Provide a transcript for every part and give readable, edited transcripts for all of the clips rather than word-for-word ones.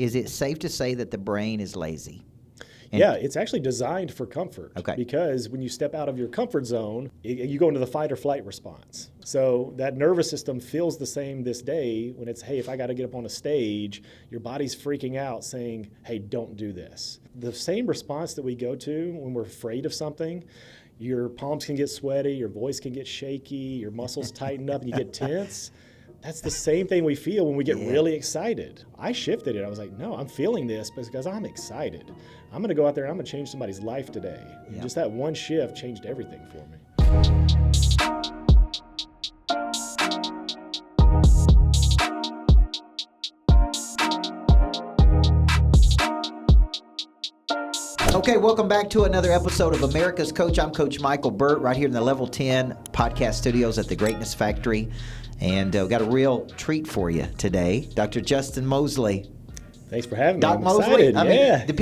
is it safe to say that the brain is lazy? Yeah, it's actually designed for comfort. Okay. Because when you step out of your comfort zone, you go into the fight or flight response. So that nervous system feels the same this day when it's, hey, if I got to get up on a stage, your body's freaking out saying, hey, don't do this. The same response that we go to when we're afraid of something, your palms can get sweaty, your voice can get shaky, your muscles tighten up, and you get tense. That's the same thing we feel when we get really excited. I shifted it. I was like, no, I'm feeling this because I'm excited. I'm going to go out there and I'm going to change somebody's life today. And just that one shift changed everything for me. Okay, welcome back to another episode of America's Coach. I'm Coach Micheal Burt right here in the Level 10 podcast studios at the Greatness Factory. And we've got a real treat for you today. Dr. Justin Moseley. Thanks for having me. Doc I'm Moseley. excited. I mean, do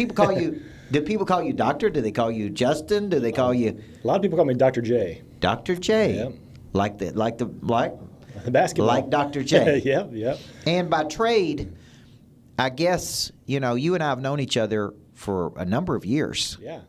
people call you doctor? Do they call you Justin? Do they call you A lot of people call me Dr. J. Dr. J? Yeah. Like the basketball. Like Dr. J. Yep. And by trade, I guess, you and I have known each other for a number of years. Yeah.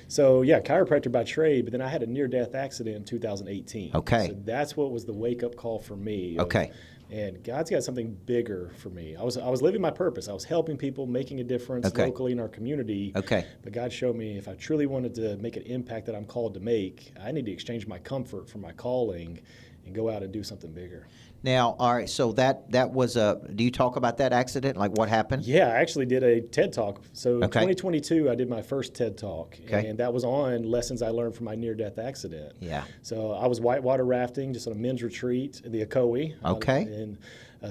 So, chiropractor by trade, but then I had a near-death accident in 2018. Okay. So that's what was the wake-up call for me. Okay. And God's got something bigger for me. I was living my purpose. I was helping people, making a difference locally in our community. Okay. But God showed me if I truly wanted to make an impact that I'm called to make, I need to exchange my comfort for my calling and go out and do something bigger. Now, all right, so that was do you talk about that accident, like what happened? Yeah, I actually did a TED Talk. So in Okay. 2022, I did my first TED Talk. Okay. And that was on lessons I learned from my near-death accident. Yeah. So I was whitewater rafting just on a men's retreat in the Ocoee in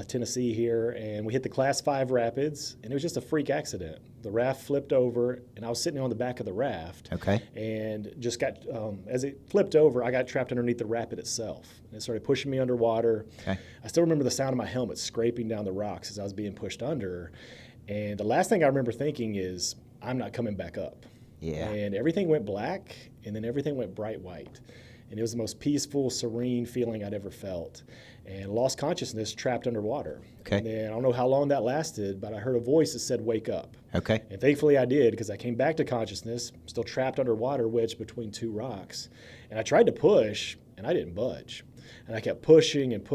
Tennessee here. And we hit the Class 5 rapids, and it was just a freak accident. The raft flipped over, and I was sitting on the back of the raft. Okay. And just got, as it flipped over, I got trapped underneath the rapid itself. And it started pushing me underwater. Okay. I still remember the sound of my helmet scraping down the rocks as I was being pushed under. And the last thing I remember thinking is, I'm not coming back up. Yeah. And everything went black, and then everything went bright white. And it was the most peaceful, serene feeling I'd ever felt. And lost consciousness, trapped underwater. Okay. And then I don't know how long that lasted, but I heard a voice that said, wake up. Okay. And thankfully I did, because I came back to consciousness, still trapped underwater, wedged between two rocks. And I tried to push, and I didn't budge. And I kept pushing, and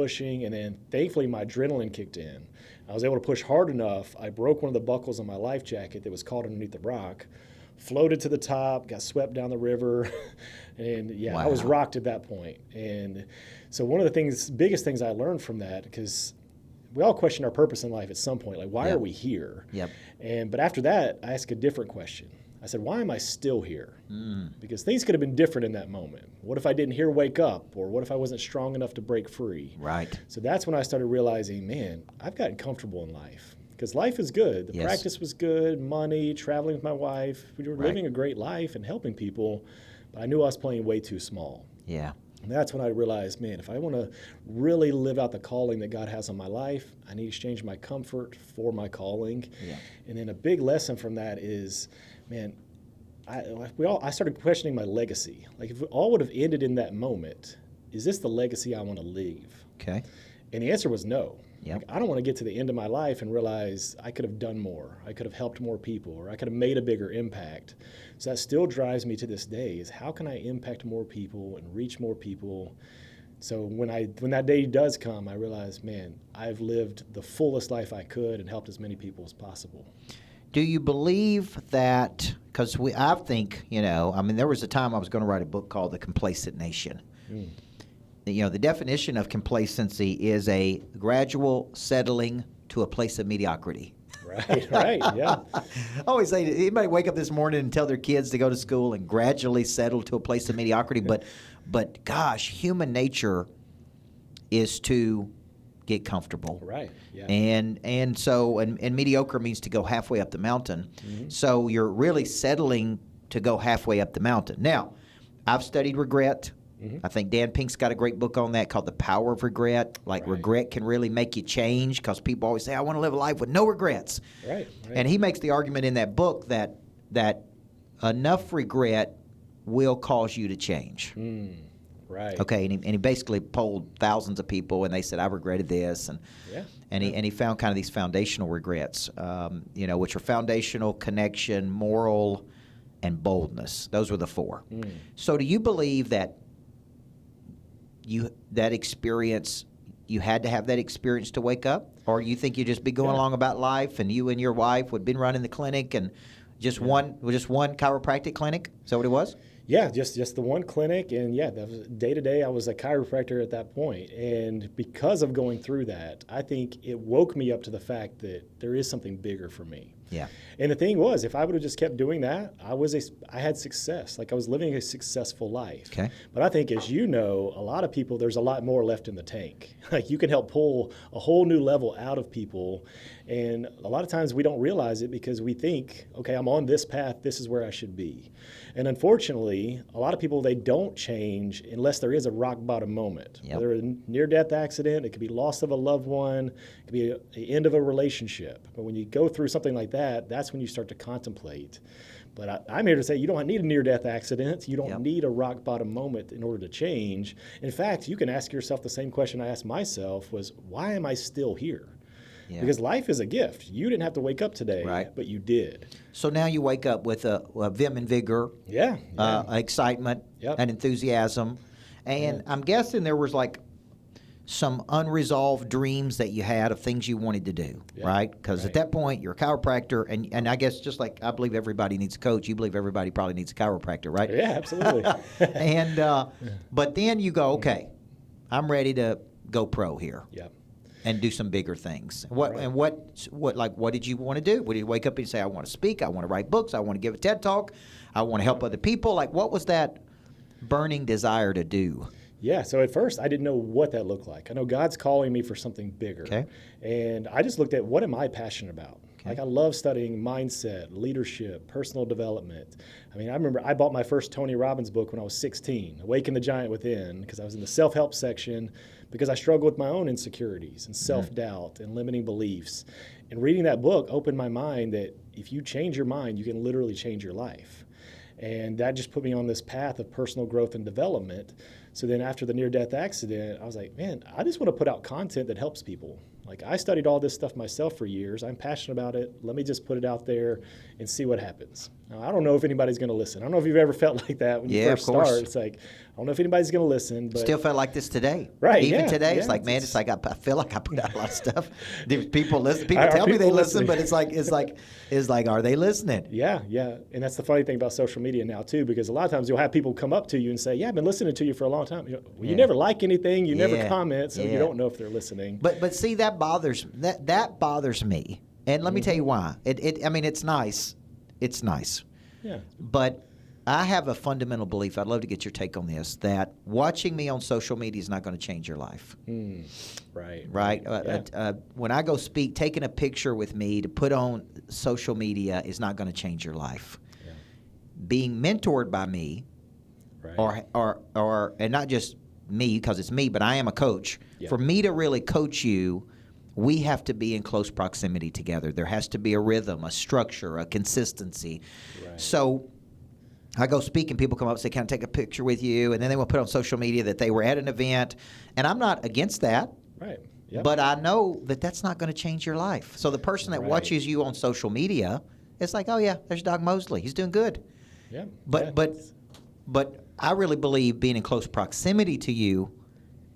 then thankfully my adrenaline kicked in. I was able to push hard enough. I broke one of the buckles on my life jacket that was caught underneath the rock, floated to the top, got swept down the river, and Wow. I was rocked at that point. And so one of the biggest things I learned from that, because we all question our purpose in life at some point, like why are we here? Yep. But after that, I asked a different question. I said, why am I still here? Because things could have been different in that moment. What if I didn't hear wake up? Or what if I wasn't strong enough to break free? Right. So that's when I started realizing, man, I've gotten comfortable in life. Because life is good. The practice was good, money, traveling with my wife. We were living a great life and helping people. But I knew I was playing way too small. Yeah. And that's when I realized, man, if I want to really live out the calling that God has on my life, I need to exchange my comfort for my calling. Yeah. And then a big lesson from that is, man, I started questioning my legacy. Like, if it all would have ended in that moment, is this the legacy I want to leave? Okay. And the answer was no. Yep. Like, I don't want to get to the end of my life and realize I could have done more. I could have helped more people, or I could have made a bigger impact. So that still drives me to this day, is how can I impact more people and reach more people? So when that day does come, I realize, man, I've lived the fullest life I could and helped as many people as possible. Do you believe that, because I think, there was a time I was going to write a book called The Complacent Nation. The definition of complacency is a gradual settling to a place of mediocrity. Right, yeah. I always say, anybody wake up this morning and tell their kids to go to school and gradually settle to a place of mediocrity? But gosh, human nature is to get comfortable. Right, yeah. And so mediocre means to go halfway up the mountain. Mm-hmm. So you're really settling to go halfway up the mountain. Now, I've studied regret. Mm-hmm. I think Dan Pink's got a great book on that called The Power of Regret. Regret can really make you change, because people always say, I want to live a life with no regrets. Right. And he makes the argument in that book that enough regret will cause you to change. Right. Okay, and he basically polled thousands of people, and they said, I regretted this, and he found kind of these foundational regrets, which are foundational, connection, moral, and boldness. Those were the 4. So do you believe that that experience, you had to have that experience to wake up? Or you think you'd just be going along about life, and you and your wife would been running the clinic, and just one chiropractic clinic? Is that what it was? Yeah, just the one clinic, and that was day to day. I was a chiropractor at that point, and because of going through that, I think it woke me up to the fact that there is something bigger for me. Yeah. And the thing was, if I would have just kept doing that, I had success. Like, I was living a successful life. Okay. But I think, as you know, a lot of people, there's a lot more left in the tank. Like, you can help pull a whole new level out of people. And a lot of times we don't realize it because we think, okay, I'm on this path, this is where I should be. And unfortunately, a lot of people, they don't change unless there is a rock bottom moment. Yep. Whether a near-death accident, it could be loss of a loved one, it could be the end of a relationship. But when you go through something like that, that's when you start to contemplate. But I'm here to say you don't need a near-death accident. You don't need a rock bottom moment in order to change. In fact, you can ask yourself the same question I asked myself was, why am I still here? Yeah. Because life is a gift. You didn't have to wake up today, but you did. So now you wake up with a vim and vigor, excitement, and enthusiasm. And I'm guessing there was like some unresolved dreams that you had of things you wanted to do, right? Because at that point, you're a chiropractor, and I guess just like I believe everybody needs a coach, you believe everybody probably needs a chiropractor, right? Yeah, absolutely. And but then you go, okay, I'm ready to go pro here. Yep. And do some bigger things. What did you want to do? Would you wake up and say, I want to speak, I want to write books, I want to give a TED Talk, I want to help other people? Like, what was that burning desire to do? Yeah, so at first I didn't know what that looked like. I know God's calling me for something bigger. Okay. And I just looked at, what am I passionate about? Okay. Like, I love studying mindset, leadership, personal development. I mean, I remember I bought my first Tony Robbins book when I was 16, Awaken the Giant Within, because I was in the self-help section, because I struggled with my own insecurities and self-doubt and limiting beliefs. And reading that book opened my mind that if you change your mind, you can literally change your life. And that just put me on this path of personal growth and development. So then after the near-death accident, I was like, man, I just want to put out content that helps people. Like, I studied all this stuff myself for years. I'm passionate about it. Let me just put it out there and see what happens. Now, I don't know if anybody's going to listen. I don't know if you've ever felt like that when you first start. It's like, I don't know if anybody's going to listen. But still felt like this today. Right. Even today, it's like, man, it's like I feel like I put out a lot of stuff. People listen. People tell me they listen, but it's like, are they listening? Yeah. And that's the funny thing about social media now too, because a lot of times you'll have people come up to you and say, yeah, I've been listening to you for a long time. You never like anything, you never comment, so you don't know if they're listening. But see, that bothers me. And let me tell you why. I mean, it's nice. It's nice. Yeah. But I have a fundamental belief, I'd love to get your take on this, that watching me on social media is not going to change your life. Right. When I go speak, taking a picture with me to put on social media is not going to change your life. Yeah. Being mentored by me, or and not just me because it's me, but I am a coach. Yeah. For me to really coach you, we have to be in close proximity together. There has to be a rhythm, a structure, a consistency. Right. So I go speak and people come up and say, can I take a picture with you? And then they will put on social media that they were at an event. And I'm not against that. Right. Yep. But I know that that's not going to change your life. So the person that watches you on social media, it's like, oh, yeah, there's Doc Moseley. He's doing good. Yeah. But I really believe being in close proximity to you,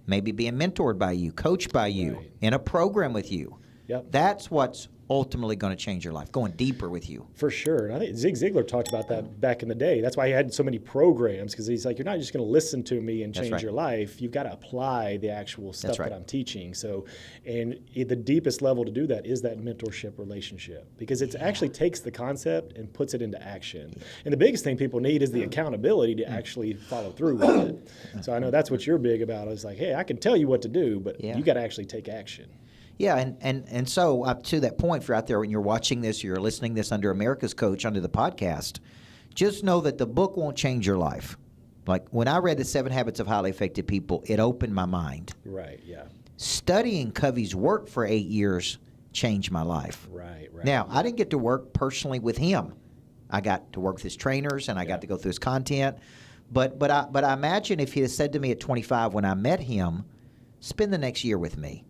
maybe being mentored by you, coached by you, in a program with you. Yep. That's what's ultimately going to change your life, going deeper with you. For sure. And I think Zig Ziglar talked about that back in the day. That's why he had so many programs, because he's like, you're not just going to listen to me and change your life. You've got to apply the actual stuff that I'm teaching. So, and the deepest level to do that is that mentorship relationship, because it actually takes the concept and puts it into action. And the biggest thing people need is the accountability to actually follow through with it. So I know that's what you're big about. It's like, hey, I can tell you what to do, but you got to actually take action. Yeah, and so up to that point, if you're out there and you're watching this, you're listening this under America's Coach, under the podcast, just know that the book won't change your life. Like when I read The 7 Habits of Highly Effective People, it opened my mind. Right, yeah. Studying Covey's work for 8 years changed my life. Right. Now, I didn't get to work personally with him. I got to work with his trainers, and I got to go through his content. But I imagine if he had said to me at 25 when I met him, spend the next year with me.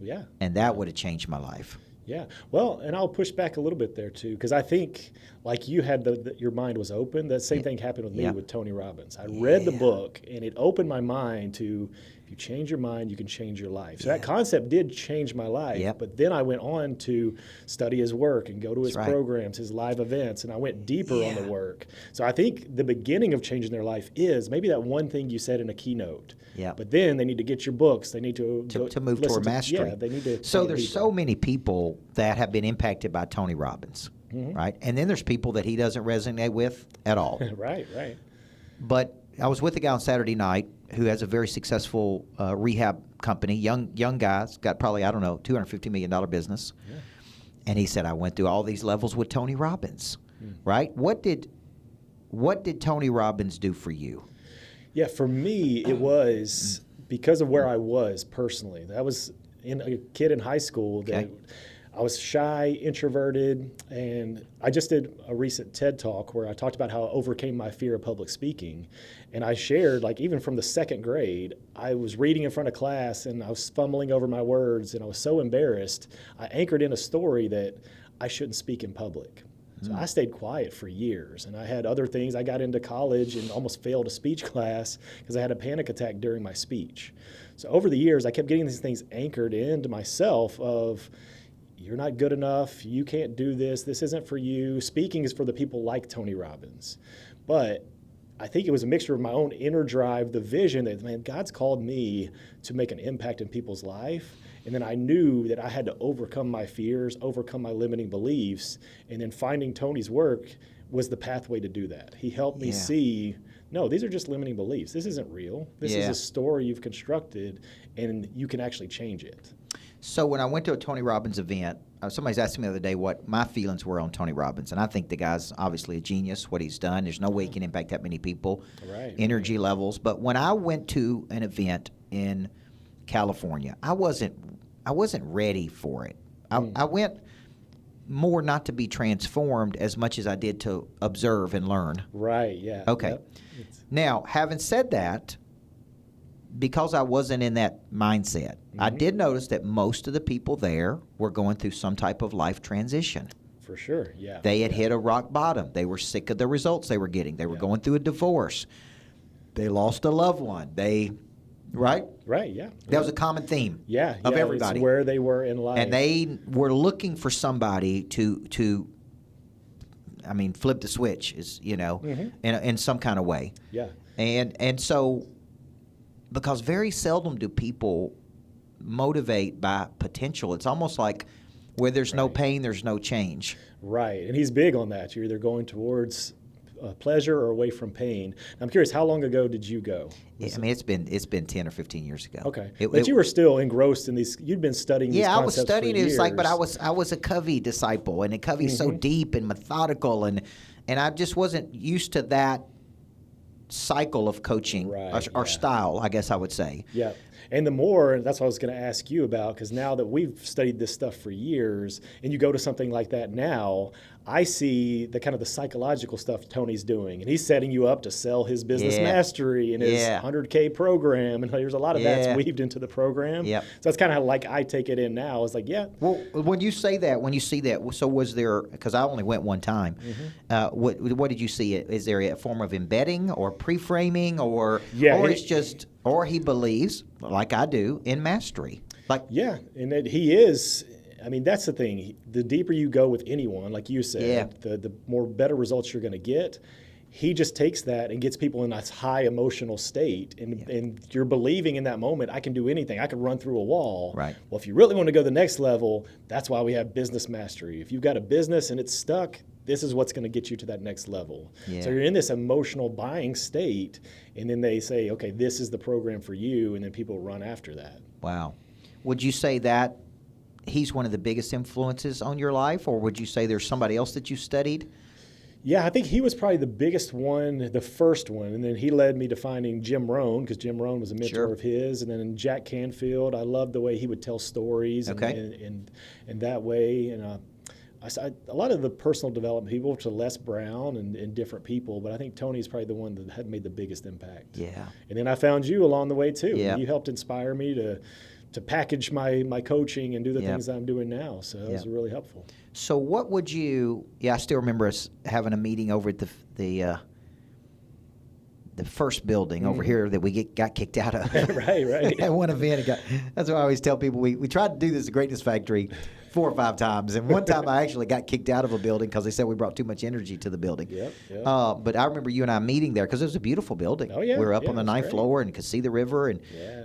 Yeah. And that would have changed my life. Yeah. Well, and I'll push back a little bit there too, because I think like you had your mind was open. That same thing happened with me with Tony Robbins. I read the book and it opened my mind to, if you change your mind, you can change your life. So that concept did change my life. But then I went on to study his work and go to his programs, his live events, and I went deeper on the work. So I think the beginning of changing their life is maybe that one thing you said in a keynote. But then they need to get your books. They need to move toward mastery. They need to. So there's so many people that have been impacted by Tony Robbins, right? And then there's people that he doesn't resonate with at all. Right. But I was with a guy on Saturday night who has a very successful rehab company, young guy's got probably, I don't know, $250 million business. And he said, I went through all these levels with Tony Robbins, right? What did Tony Robbins do for you? Yeah, for me, it was because of where I was personally. I was a kid in high school that I was shy, introverted, and I just did a recent TED Talk where I talked about how I overcame my fear of public speaking. And I shared, like, even from the second grade, I was reading in front of class and I was fumbling over my words and I was so embarrassed. I anchored in a story that I shouldn't speak in public. So I stayed quiet for years, and I had other things. I got into college and almost failed a speech class because I had a panic attack during my speech. So over the years, I kept getting these things anchored into myself of, you're not good enough, you can't do this isn't for you. Speaking is for the people like Tony Robbins. But I think it was a mixture of my own inner drive, the vision that, man, God's called me to make an impact in people's life. And then I knew that I had to overcome my fears, overcome my limiting beliefs, and then finding Tony's work was the pathway to do that. He helped me see, no, these are just limiting beliefs. This isn't real. This is a story you've constructed, and you can actually change it. So when I went to a Tony Robbins event, somebody's asked me the other day what my feelings were on Tony Robbins, and I think the guy's obviously a genius, what he's done. There's no way he can impact that many people, energy levels. But when I went to an event in California, I wasn't ready for it. I went more not to be transformed as much as I did to observe and learn. Right, yeah. Okay. Yep. Now, having said that, because I wasn't in that mindset, I did notice that most of the people there were going through some type of life transition. For sure, yeah. They had hit a rock bottom. They were sick of the results they were getting. They were going through a divorce. They lost a loved one. Right? Right, yeah. That was a common theme of everybody. It's where they were in life. And they were looking for somebody to flip the switch, in some kind of way. Yeah. And so, because very seldom do people motivate by potential. It's almost like where there's no pain, there's no change. Right, and he's big on that. You're either going towards pleasure or away from pain. I'm curious, how long ago did you go? It's been 10 or 15 years ago. Okay, but you were still engrossed in these. You'd been studying these concepts I was studying. It was like, but I was a Covey disciple, and Covey's so deep and methodical, and I just wasn't used to that cycle of coaching or style, I guess I would say. Yeah. And the more, that's what I was going to ask you about, because now that we've studied this stuff for years, and you go to something like that now, I see the kind of the psychological stuff Tony's doing, and he's setting you up to sell his business mastery and his 100K program, and there's a lot of that's weaved into the program. So that's kind of how like I take it in now. It's like, well, when you see that, so was there? Because I only went one time. What did you see? Is there a form of embedding or pre-framing, or it's just, or he believes, like I do, in mastery? And that he is. I mean, that's the thing. The deeper you go with anyone, like you said, the more better results you're going to get. He just takes that and gets people in that high emotional state. And you're believing in that moment, I can do anything. I can run through a wall. Right. Well, if you really want to go to the next level, that's why we have business mastery. If you've got a business and it's stuck, this is what's going to get you to that next level. So you're in this emotional buying state, and then they say, okay, this is the program for you, and then people run after that. Wow. Would you say that he's one of the biggest influences on your life, or would you say there's somebody else that you studied? Yeah, I think he was probably the biggest one, the first one, and then he led me to finding Jim Rohn, because Jim Rohn was a mentor of his, and then Jack Canfield. I loved the way he would tell stories and that way. And a lot of the personal development people to Les Brown and different people, but I think Tony's probably the one that had made the biggest impact. Yeah. And then I found you along the way too. Yeah. You helped inspire me to package my coaching and do the things that I'm doing now. So it was really helpful. So what would you? Yeah, I still remember us having a meeting over at the first building over here that we got kicked out of. right. At one event, that's why I always tell people we tried to do this at Greatness Factory 4 or 5 times, and one time I actually got kicked out of a building because they said we brought too much energy to the building. Yep. But I remember you and I meeting there because it was a beautiful building. Oh yeah, we were up on the 9th great. floor and could see the river, and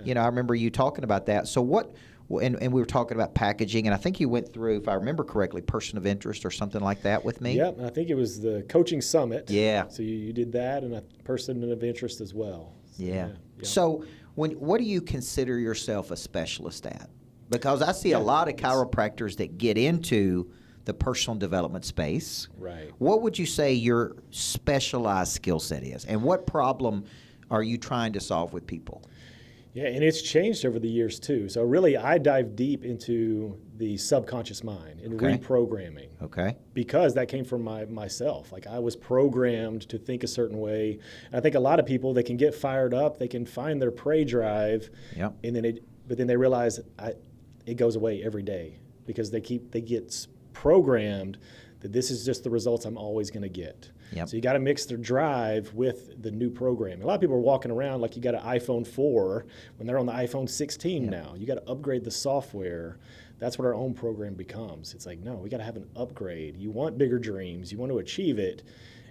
I remember you talking about that. So what? And we were talking about packaging, and I think you went through, if I remember correctly, person of interest or something like that with me. Yep, and I think it was the coaching summit. Yeah. So you did that, and a person of interest as well. So, yeah. So what do you consider yourself a specialist at? Because I see a lot of chiropractors that get into the personal development space. Right. What would you say your specialized skill set is, and what problem are you trying to solve with people? Yeah, and it's changed over the years too. So really, I dive deep into the subconscious mind and reprogramming. Okay. Because that came from myself. Like I was programmed to think a certain way. And I think a lot of people, they can get fired up, they can find their prey drive, and then they realize it goes away every day because they get programmed that this is just the results I'm always going to get. Yep. So you got to mix their drive with the new program. A lot of people are walking around like you got an iPhone 4 when they're on the iPhone 16 now. You got to upgrade the software. That's what our own program becomes. It's like, no, we got to have an upgrade. You want bigger dreams. You want to achieve it.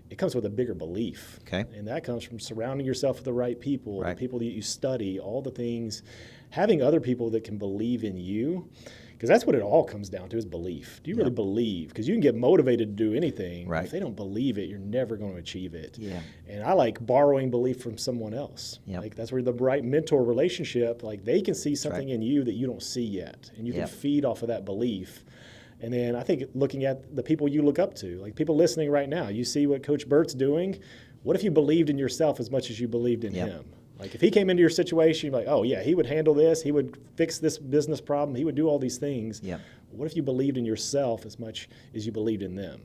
It comes with a bigger belief. Okay. And that comes from surrounding yourself with the right people, the people that you study, all the things, having other people that can believe in you. Because that's what it all comes down to is belief. Do you really believe? Because you can get motivated to do anything. Right. If they don't believe it, you're never going to achieve it. Yeah. And I like borrowing belief from someone else. Yep. Like that's where the right mentor relationship, like they can see something in you that you don't see yet. And you can feed off of that belief. And then I think looking at the people you look up to, like people listening right now, you see what Coach Burt's doing. What if you believed in yourself as much as you believed in him? Like if he came into your situation, you're like, oh yeah, he would handle this, he would fix this business problem, he would do all these things. Yeah. What if you believed in yourself as much as you believed in them?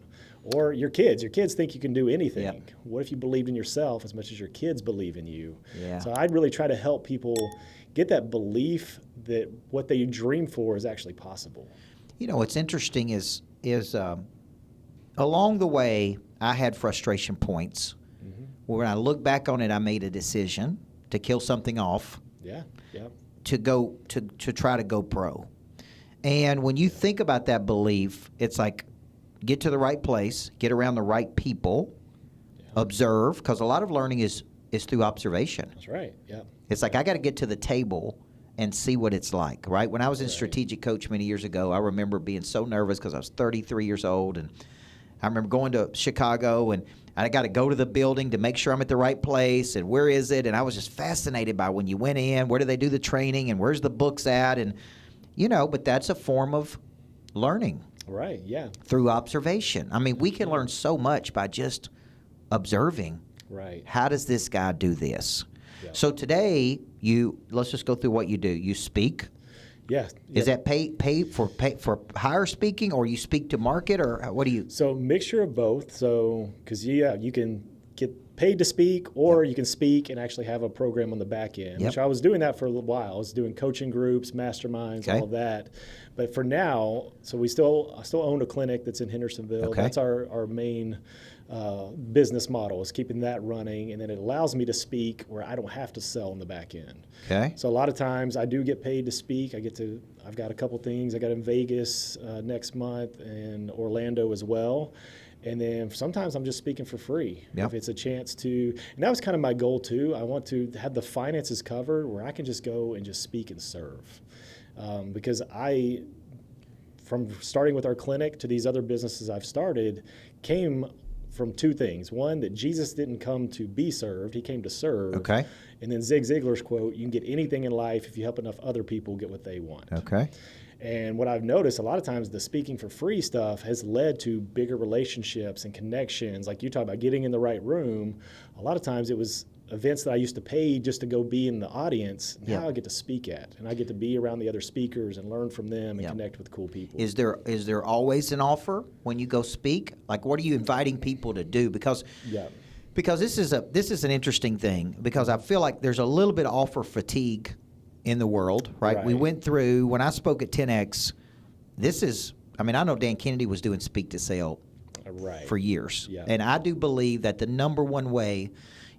Or your kids think you can do anything. Yep. What if you believed in yourself as much as your kids believe in you? Yeah. So I'd really try to help people get that belief that what they dream for is actually possible. You know, what's interesting is along the way, I had frustration points. Mm-hmm. When I look back on it, I made a decision to kill something off. Yeah. To go to try to go pro. And when you think about that belief, it's like get to the right place, get around the right people, observe, because a lot of learning is through observation. That's right. Yeah. It's like I got to get to the table and see what it's like, right? When I was in strategic coach many years ago, I remember being so nervous because I was 33 years old, and I remember going to Chicago, and I got to go to the building to make sure I'm at the right place, and where is it? And I was just fascinated by when you went in, where do they do the training, and where's the books at? And, but that's a form of learning. Right, yeah. Through observation. I mean, we can learn so much by just observing. Right. How does this guy do this? Yeah. So today, let's just go through what you do. You speak. Yeah. Is that pay for higher speaking, or you speak to market, or what do you? So mixture of both. So because you can get paid to speak, or you can speak and actually have a program on the back end. Which I was doing that for a little while. I was doing coaching groups, masterminds, all of that. But for now, so I still own a clinic that's in Hendersonville. Okay. That's our main business model, is keeping that running, and then it allows me to speak where I don't have to sell on the back end. Okay. So a lot of times I do get paid to speak. I've got a couple things. I got in Vegas next month and Orlando as well. And then sometimes I'm just speaking for free. Yep. If it's a chance to, and that was kind of my goal too. I want to have the finances covered where I can just go and just speak and serve. Because from starting with our clinic to these other businesses I've started, came from two things. One, that Jesus didn't come to be served, he came to serve. Okay. And then Zig Ziglar's quote, you can get anything in life if you help enough other people get what they want. Okay. And what I've noticed, a lot of times the speaking for free stuff has led to bigger relationships and connections. Like you talk about getting in the right room, a lot of times it was events that I used to pay just to go be in the audience, now Yep. I get to speak at, and I get to be around the other speakers and learn from them and Yep. connect with cool people. Is there always an offer when you go speak? Like, what are you inviting people to do? Because this is an interesting thing, because I feel like there's a little bit of offer fatigue in the world, right? We went through, when I spoke at 10X, I know Dan Kennedy was doing speak to sell for years. Yeah. And I do believe that the number one way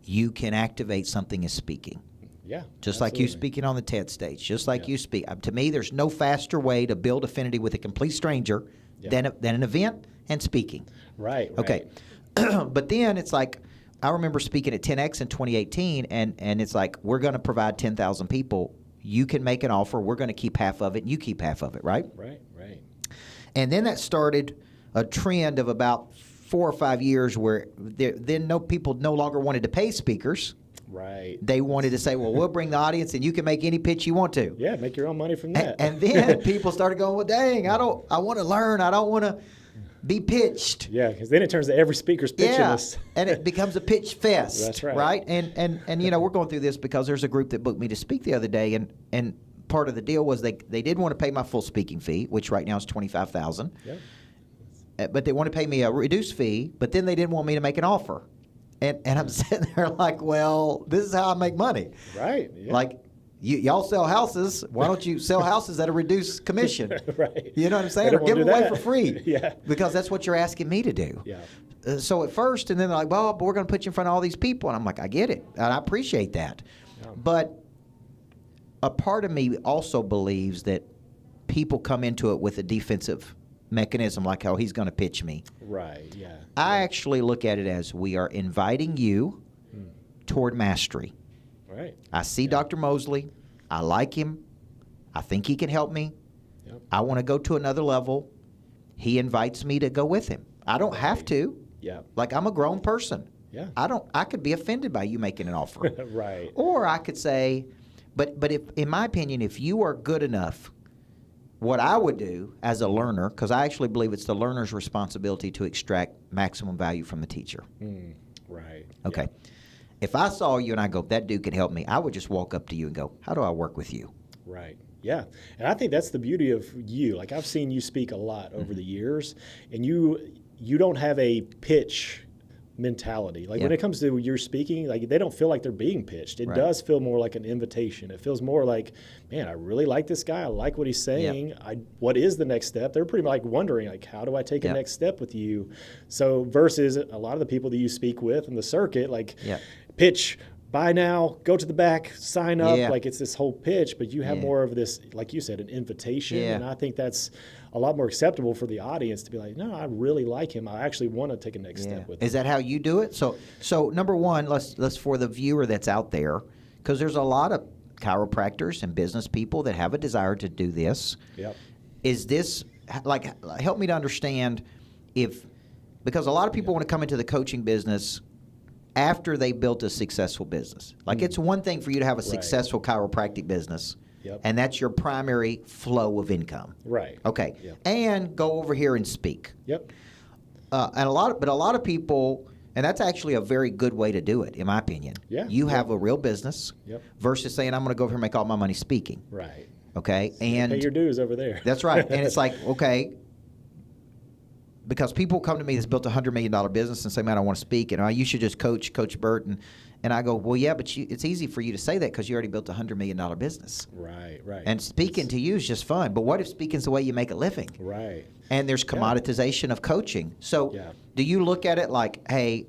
you can activate something is speaking. Yeah. Just like you speaking on the TED stage, just like you speak. To me, there's no faster way to build affinity with a complete stranger than an event and speaking. Right. Okay. But then it's like, I remember speaking at 10X in 2018, and it's like, we're going to provide 10,000 people. You can make an offer. We're going to keep half of it, and you keep half of it, right? Right. And then that started a trend of about 4 or 5 years where people no longer wanted to pay speakers. Right. They wanted to say, well, we'll bring the audience, and you can make any pitch you want to. Yeah, make your own money from that. And then people started going, well, dang, I want to learn. I don't want to be pitched. Yeah, because then it turns to every speaker's pitching us. And it becomes a pitch fest. That's right. Right? And we're going through this because there's a group that booked me to speak the other day, and part of the deal was they did want to pay my full speaking fee, which right now is $25,000. Yep. But they want to pay me a reduced fee, but then they didn't want me to make an offer. And I'm sitting there like, well, this is how I make money. Right. Yeah. Like, y'all sell houses. Why don't you sell houses at a reduced commission? Right. You know what I'm saying? Or give them away for free. Yeah. Because that's what you're asking me to do. Yeah. So at first, and then they're like, well, but we're going to put you in front of all these people. And I'm like, I get it. And I appreciate that. Yeah. But a part of me also believes that people come into it with a defensive mechanism, like how he's going to pitch me. Right, yeah. I actually look at it as we are inviting you toward mastery. Right. I see Dr. Moseley. I like him. I think he can help me. Yep. I want to go to another level. He invites me to go with him. I don't have to. Yeah. Like, I'm a grown person. Yeah. I could be offended by you making an offer. Right. Or I could say, but if, in my opinion, if you are good enough, what I would do as a learner, because I actually believe it's the learner's responsibility to extract maximum value from the teacher. Right. Okay. Yeah. If I saw you and I go, that dude could help me, I would just walk up to you and go, how do I work with you? Right. Yeah. And I think that's the beauty of you. Like, I've seen you speak a lot over the years, and you don't have a pitch mentality. Like, when it comes to your speaking, like, they don't feel like they're being pitched. It does feel more like an invitation. It feels more like, man, I really like this guy. I like what he's saying. What is the next step? They're pretty like wondering, like, how do I take a next step with you? So versus a lot of the people that you speak with in the circuit, like, pitch, buy now, go to the back, sign up. Like, it's this whole pitch, but you have more of this, like you said, an invitation. And I think that's a lot more acceptable for the audience to be like, no, I really like him. I actually want to take a next step with him. Is that how you do it? So number one, let's for the viewer that's out there, because there's a lot of chiropractors and business people that have a desire to do this. Yep. Is this, like, help me to understand because a lot of people want to come into the coaching business after they built a successful business. Like, it's one thing for you to have a successful chiropractic business, and that's your primary flow of income. Right. Okay. Yep. And go over here and speak. Yep. And a lot of people, and that's actually a very good way to do it, in my opinion. Yeah. You have a real business versus saying, I'm going to go over here and make all my money speaking. Right. Okay. So and pay your dues over there. That's right. And it's like, okay, because people come to me that's built a $100 million business and say, man, I want to speak, and you should just Coach Burt. And I go, well, yeah, but it's easy for you to say that because you already built a $100 million business. Right. And speaking to you is just fun. But what if speaking's the way you make a living? Right. And there's commoditization of coaching. So do you look at it like, hey,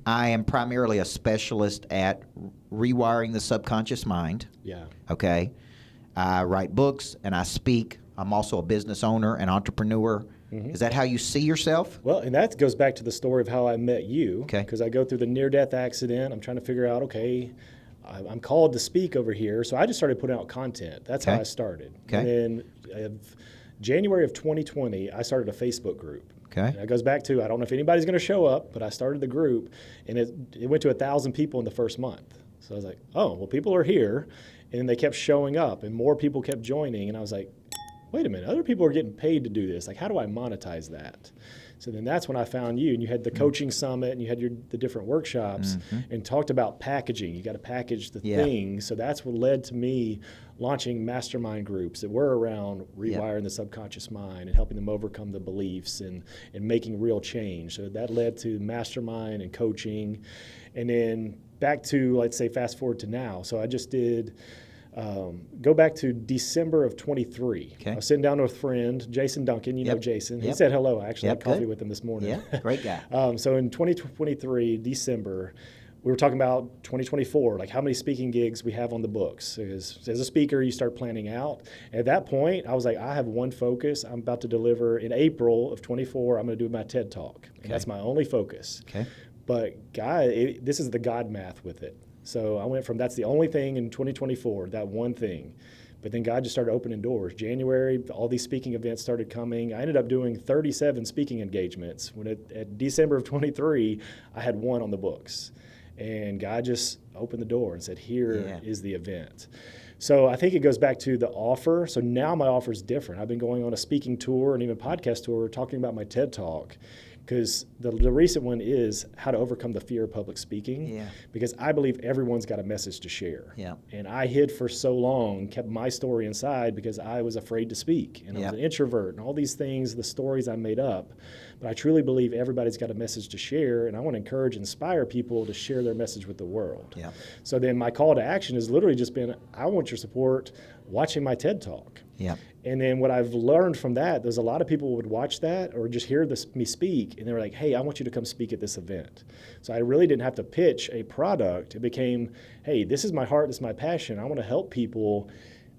I am primarily a specialist at rewiring the subconscious mind. Yeah. Okay. I write books and I speak. I'm also a business owner and entrepreneur. Is that how you see yourself? Well, and that goes back to the story of how I met you. Okay. Because I go through the near-death accident. I'm trying to figure out, okay, I'm called to speak over here. So I just started putting out content. That's how I started. Okay. And then January of 2020, I started a Facebook group. Okay. And that goes back to, I don't know if anybody's going to show up, but I started the group, and it went to 1,000 people in the first month. So I was like, oh, well, people are here. And then they kept showing up, and more people kept joining. And I was like, wait a minute, other people are getting paid to do this. Like, how do I monetize that? So then that's when I found you, and you had the coaching summit, and you had the different workshops, and talked about packaging. You got to package the thing. So that's what led to me launching mastermind groups that were around rewiring the subconscious mind and helping them overcome the beliefs and making real change. So that led to mastermind and coaching. And then back to, let's say, fast forward to now. So I just did... go back to December of 23. Okay. I was sitting down with a friend, Jason Duncan. You know Jason. He said hello. I actually had coffee with him this morning. Yeah, great guy. So in 2023, December, we were talking about 2024, like how many speaking gigs we have on the books. As a speaker, you start planning out. At that point, I was like, I have one focus. I'm about to deliver in April of 24. I'm going to do my TED Talk. And that's my only focus. Okay. But this is the God math with it. So I went from that's the only thing in 2024, that one thing. But then God just started opening doors. January, all these speaking events started coming. I ended up doing 37 speaking engagements. When at December of 23, I had one on the books. And God just opened the door and said, here is the event. So I think it goes back to the offer. So now my offer is different. I've been going on a speaking tour and even podcast tour talking about my TED Talk. Because the recent one is how to overcome the fear of public speaking. Yeah. Because I believe everyone's got a message to share. Yeah. And I hid for so long, kept my story inside because I was afraid to speak. And I was an introvert and all these things, the stories I made up. But I truly believe everybody's got a message to share. And I want to encourage, inspire people to share their message with the world. Yeah. So then my call to action has literally just been, I want your support watching my TED Talk. Yeah. And then what I've learned from that, there's a lot of people who would watch that or just hear me speak, and they were like, hey, I want you to come speak at this event. So I really didn't have to pitch a product. It became, hey, this is my heart, this is my passion. I want to help people.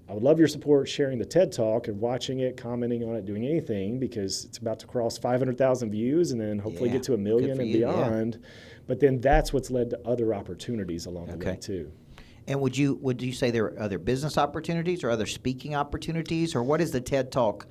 I would love your support sharing the TED Talk and watching it, commenting on it, doing anything, because it's about to cross 500,000 views and then hopefully get to 1 million and beyond. Yeah. But then that's what's led to other opportunities along the way too. And would you say there are other business opportunities or other speaking opportunities, or what is the TED Talk?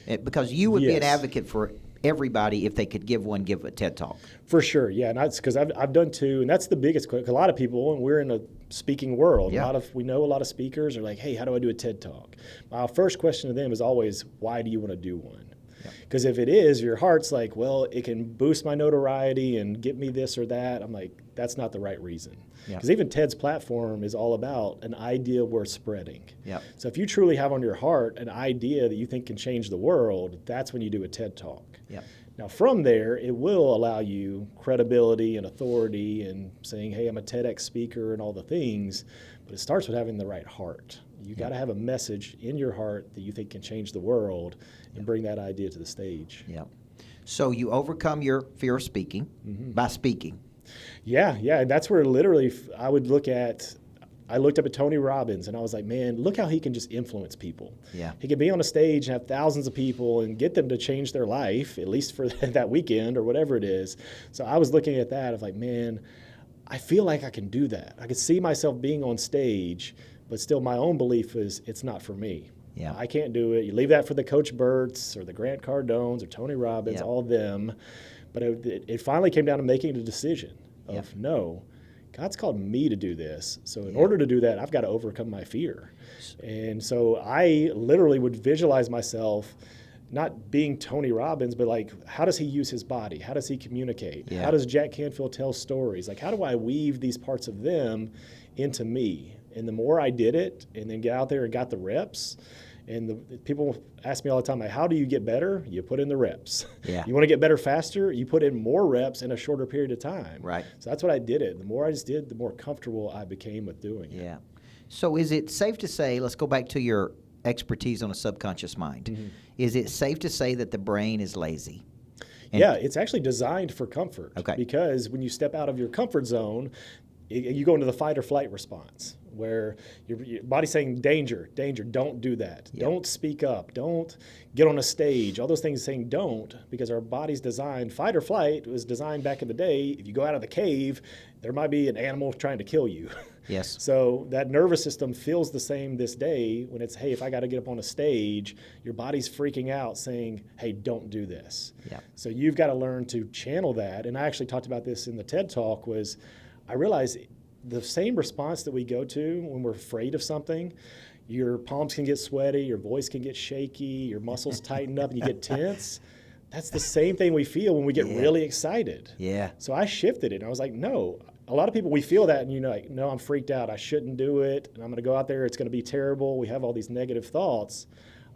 Because you would be an advocate for everybody if they could give a TED Talk. For sure, yeah, and that's because I've done two, and that's the biggest. A lot of people, and we're in a speaking world. Yeah. We know a lot of speakers are like, hey, how do I do a TED Talk? My first question to them is always, why do you want to do one? Because if it is, your heart's like, well, it can boost my notoriety and get me this or that. I'm like, that's not the right reason. Because even TED's platform is all about an idea worth spreading. Yep. So if you truly have on your heart an idea that you think can change the world, that's when you do a TED Talk. Yep. Now from there, it will allow you credibility and authority and saying, hey, I'm a TEDx speaker and all the things, but it starts with having the right heart. You got to have a message in your heart that you think can change the world and bring that idea to the stage. Yeah. So you overcome your fear of speaking by speaking. Yeah. And that's where literally I looked up at Tony Robbins and I was like, man, look how he can just influence people. Yeah. He can be on a stage and have thousands of people and get them to change their life, at least for that weekend or whatever it is. So I was looking at that of like, man, I feel like I can do that. I could see myself being on stage, but still my own belief is it's not for me. Yeah. I can't do it. You leave that for the Coach Burts or the Grant Cardones or Tony Robbins, all them. But it finally came down to making a decision of no, God's called me to do this. So in order to do that, I've got to overcome my fear. And so I literally would visualize myself not being Tony Robbins, but like, how does he use his body? How does he communicate? Yeah. How does Jack Canfield tell stories? Like, how do I weave these parts of them into me? And the more I did it and then get out there and got the reps, and the people ask me all the time, like, how do you get better? You put in the reps. Yeah. You want to get better faster? You put in more reps in a shorter period of time. Right. So that's what I did it. The more I just did, the more comfortable I became with doing it. Yeah. So is it safe to say, let's go back to your expertise on a subconscious mind. Mm-hmm. Is it safe to say that the brain is lazy? Yeah, it's actually designed for comfort. Okay. Because when you step out of your comfort zone, you go into the fight or flight response, where your body's saying, danger, don't do that. Yep. Don't speak up. Don't get on a stage. All those things saying don't, because our body's designed, fight or flight was designed back in the day. If you go out of the cave, there might be an animal trying to kill you. Yes. So that nervous system feels the same this day when it's, hey, if I got to get up on a stage, your body's freaking out saying, hey, don't do this. Yep. So you've got to learn to channel that. And I actually talked about this in the TED Talk I realized the same response that we go to when we're afraid of something, your palms can get sweaty, your voice can get shaky, your muscles tighten up, and you get tense. That's the same thing we feel when we get really excited. Yeah. So I shifted it. I was like, no. A lot of people, we feel that, and like, no, I'm freaked out. I shouldn't do it, and I'm going to go out there. It's going to be terrible. We have all these negative thoughts.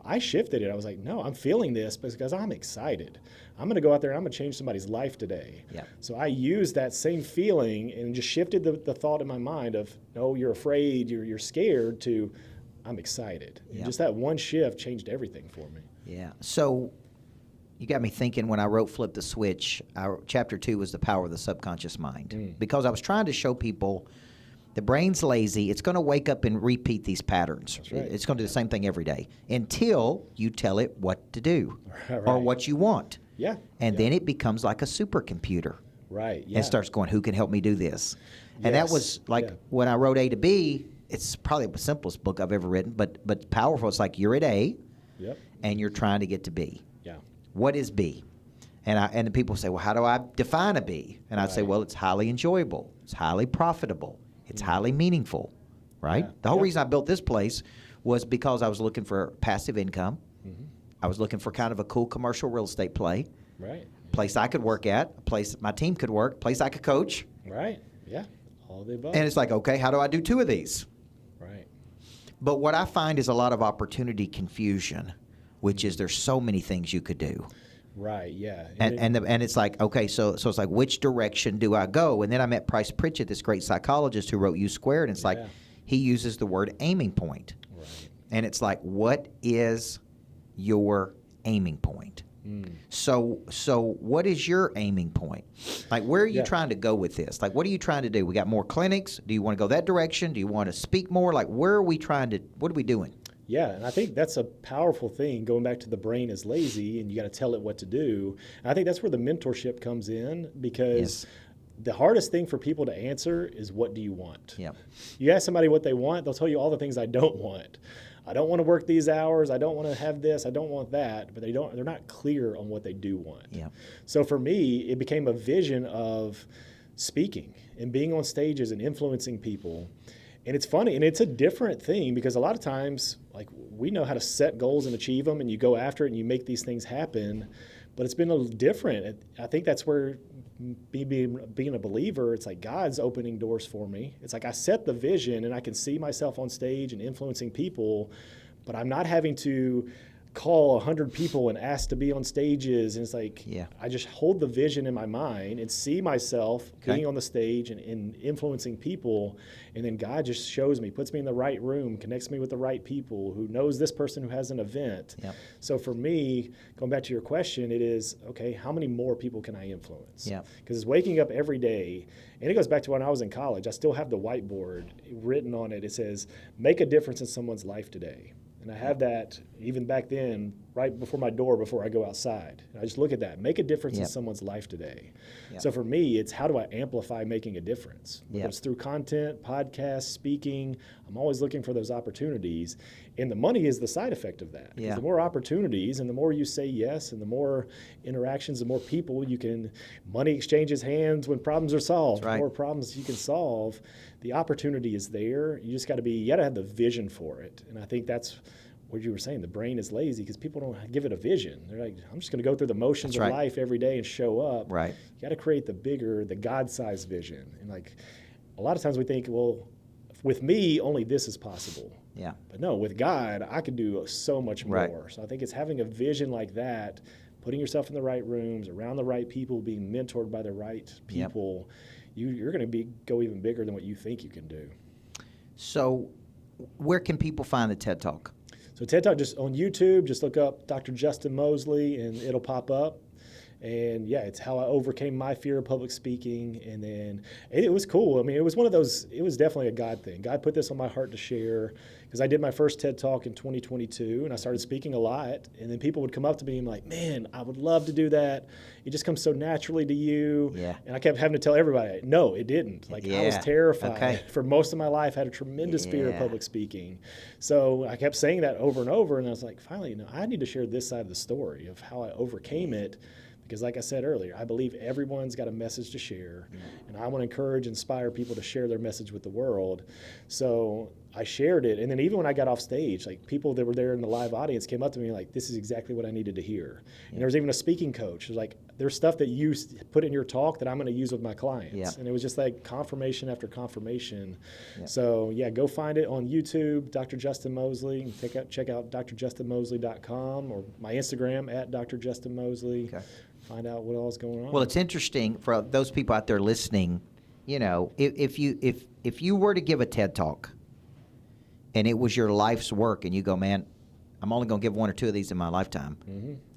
I shifted it. I was like, no, I'm feeling this because I'm excited. I'm going to go out there and I'm going to change somebody's life today. Yeah. So I used that same feeling and just shifted the thought in my mind of, no, you're afraid, you're scared, to I'm excited. Yeah. And just that one shift changed everything for me. Yeah. So you got me thinking when I wrote Flip the Switch, chapter 2 was the power of the subconscious mind. Because I was trying to show people the brain's lazy. It's going to wake up and repeat these patterns. That's right. It's going to do the same thing every day until you tell it what to do Right. or what you want. Yeah. And then it becomes like a supercomputer. Right. Yeah. And starts going, who can help me do this? And that was like when I wrote A to B, it's probably the simplest book I've ever written, but powerful. It's like you're at A and you're trying to get to B. Yeah. What is B? And the people say, well, how do I define a B? And I'd say, well, it's highly enjoyable. It's highly profitable. It's highly meaningful, right? Yeah. The whole reason I built this place was because I was looking for passive income. I was looking for kind of a cool commercial real estate play. Right. Place I could work at, a place my team could work, place I could coach. Right. Yeah. All of the above. And it's like, okay, how do I do 2 of these? Right. But what I find is a lot of opportunity confusion, which is there's so many things you could do. Right, yeah. And it's like, okay, so it's like, which direction do I go? And then I met Price Pritchett, this great psychologist who wrote U Squared, and it's like he uses the word aiming point. Right. And it's like, what is your aiming point? So what is your aiming point? Like, where are you trying to go with this? Like, what are you trying to do? We got more clinics. Do you want to go that direction? Do you want to speak more? Like, where are we trying to, what are we doing? Yeah, and I think that's a powerful thing, going back to the brain is lazy and you got to tell it what to do. And I think that's where the mentorship comes in, because the hardest thing for people to answer is, what do you want? Yeah. You ask somebody what they want, they'll tell you all the things I don't want. I don't want to work these hours. I don't want to have this. I don't want that. But they're not clear on what they do want. Yeah. So for me, it became a vision of speaking and being on stages and influencing people. And it's funny, and it's a different thing, because a lot of times, like, we know how to set goals and achieve them, and you go after it and you make these things happen. But it's been a little different. I think that's where being a believer, it's like God's opening doors for me. It's like I set the vision and I can see myself on stage and influencing people, but I'm not having to call 100 people and ask to be on stages. And it's like, I just hold the vision in my mind and see myself being on the stage and influencing people. And then God just shows me, puts me in the right room, connects me with the right people, who knows this person who has an event. So for me, going back to your question, it is, okay, how many more people can I influence? Because it's waking up every day. And it goes back to when I was in college. I still have the whiteboard written on it. It says, make a difference in someone's life today. And I have that even back then, right before my door, before I go outside. And I just look at that, make a difference in someone's life today. So for me, it's how do I amplify making a difference? Whether it's through content, podcasts, speaking, I'm always looking for those opportunities. And the money is the side effect of that. The more opportunities and the more you say yes and the more interactions, the more people you can, money exchanges hands when problems are solved. The more problems you can solve, the opportunity is there. You just got to have the vision for it. And I think that's what you were saying. The brain is lazy because people don't give it a vision. They're like, I'm just going to go through the motions of life every day and show up. You got to create the bigger, the God-sized vision. And like, a lot of times we think, well, with me, only this is possible. But no, with God, I could do so much more. So I think it's having a vision like that, putting yourself in the right rooms, around the right people, being mentored by the right people. You're going to go even bigger than what you think you can do. So where can people find the TED Talk? So TED Talk, just on YouTube, just look up Dr. Justin Moseley and it'll pop up. And it's how I overcame my fear of public speaking. And then it was cool. I mean, it was one of those, it was definitely a God thing. God put this on my heart to share, because I did my first TED Talk in 2022 and I started speaking a lot. And then people would come up to me and be like, man, I would love to do that. It just comes so naturally to you. And I kept having to tell everybody, no, it didn't. Like, I was terrified. For most of my life, I had a tremendous fear of public speaking. So I kept saying that over and over. And I was like, finally, I need to share this side of the story of how I overcame it. Because like I said earlier, I believe everyone's got a message to share, and I want to encourage, inspire people to share their message with the world. So I shared it, and then even when I got off stage, like people that were there in the live audience came up to me like, this is exactly what I needed to hear. And there was even a speaking coach who's like, there's stuff that you put in your talk that I'm going to use with my clients. And it was just like confirmation after confirmation. So yeah, go find it on YouTube, Dr. Justin Moseley. Check out drjustinmoseley.com or my Instagram at Dr. Justin Moseley. Find out what all is going on. Well, it's interesting for those people out there listening. You know, if you were to give a TED Talk, and it was your life's work, and you go, man, I'm only going to give one or two of these in my lifetime.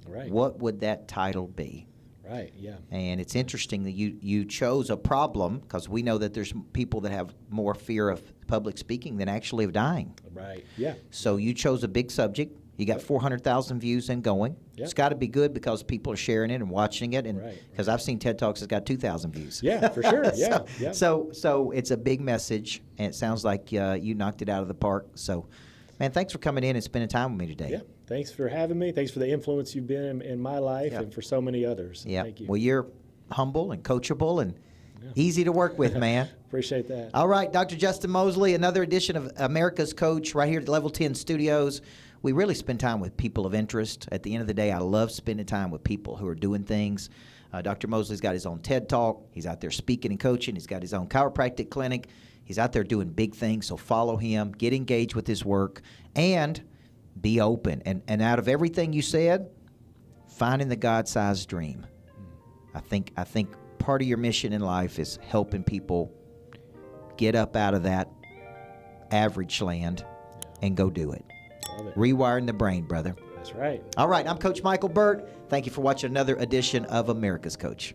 Right. What would that title be? Right. Yeah. And it's interesting that you chose a problem, because we know that there's people that have more fear of public speaking than actually of dying. Right. Yeah. So you chose a big subject. You got 400,000 views and going. It's got to be good because people are sharing it and watching it, and because I've seen TED Talks that's got 2,000 views. Yeah, for sure. So it's a big message, and it sounds like you knocked it out of the park. So, man, thanks for coming in and spending time with me today. Yeah, thanks for having me. Thanks for the influence you've been in my life and for so many others. Yeah. Thank you. Well, you're humble and coachable and easy to work with, man. Appreciate that. All right, Dr. Justin Moseley, another edition of America's Coach right here at Level 10 Studios. We really spend time with people of interest. At the end of the day, I love spending time with people who are doing things. Dr. Moseley's got his own TED Talk. He's out there speaking and coaching. He's got his own chiropractic clinic. He's out there doing big things, so follow him, get engaged with his work, and be open. And out of everything you said, finding the God-sized dream. I think part of your mission in life is helping people get up out of that average land and go do it. Rewiring the brain, brother. That's right. All right, I'm Coach Micheal Burt. Thank you for watching another edition of America's Coach.